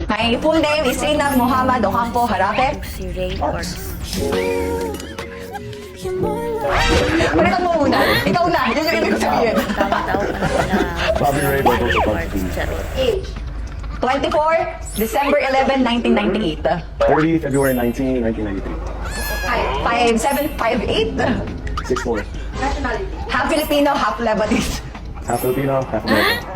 My full name is Zainab Muhammad Ocampo Harake. Si Ray or Palitan mo muna. Ikaw na. Yun yung ibig ko sabihin. tawag-tawag na Bobby Ray Barbosa or Constantine. Charot. Age. 24, December 11, 1998. 30 February 19, 1993. 5'7", 5'8". 6'4". Nationality. Half Filipino, half Lebanese. Half Filipino, half American.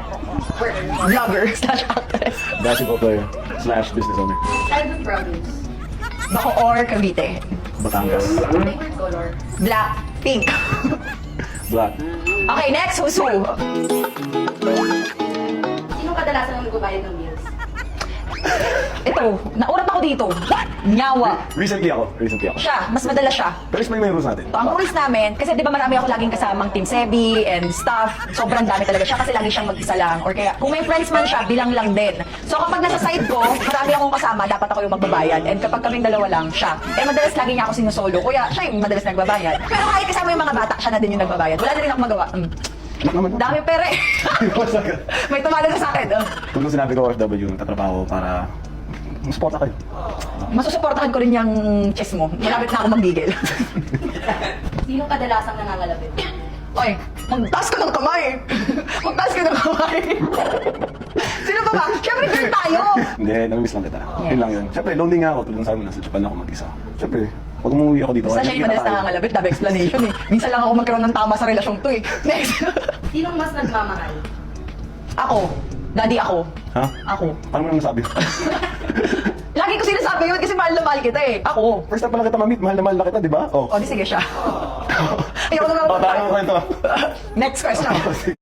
Vlogger slash actress. Basketball player slash business owner. Childhood province. Bacoor, Cavite. Batangas. Favorite color? Black, pink. Black. Okay, next, who's who? Sino kadalasan ang nagbabayad ng bills? Ito, naurap ako dito. Nyawa. Recently ako. Siya, mas madalas siya. Pero explain mo yung rules natin. So, ang rules namin, kasi di ba marami ako laging kasamang Team Sebi and stuff, sobrang dami talaga siya kasi lagi siyang mag-isa lang. Or kaya, kung may friends man siya, bilang lang din. So kapag nasa side ko, marami akong kasama, dapat ako yung magbabayad. And kapag kaming dalawa lang, siya. Eh madalas lagi niya ako sinusolo, kaya siya yung madalas nagbabayad. Pero kahit kasama yung mga bata, siya na din yung nagbabayad. Wala na rin ako magawa. Anak naman. Dami pera eh. May tumalo na sa akin. Kung nung sinabi ko OFW, tatrabaho para masuporta kayo. Masusuportahan ko rin yung chess mo. Malapit na ako manggigil. Sino kadalasang nangangalapit? Oy, magtaas ka ng kamay! Magtaas ka ng kamay! Sino ba ba? Siyempre, girl tayo! Hindi, namimiss lang kita. Yun lang yun. Siyempre, lonely nga ako. Tulong sabi mo, nasa Japan ako mag-isa. Siyempre, pag umuwi ako dito, Basta siya yung madalas nangangalabit, dami explanation eh. Minsan lang ako magkaroon ng tama sa relasyong to eh. Next! Sinong mas nagmamahal? Ako. Daddy ako. Ha? Ako. Paano mo naman nasabi? Lagi ko sinasabi yun kasi mahal na mahal kita eh. Ako. First time pa lang kita mamit, mahal na kita, di ba? Oh. O, di sige siya. Ayoko na Oh, tayo mo kwento. Next question.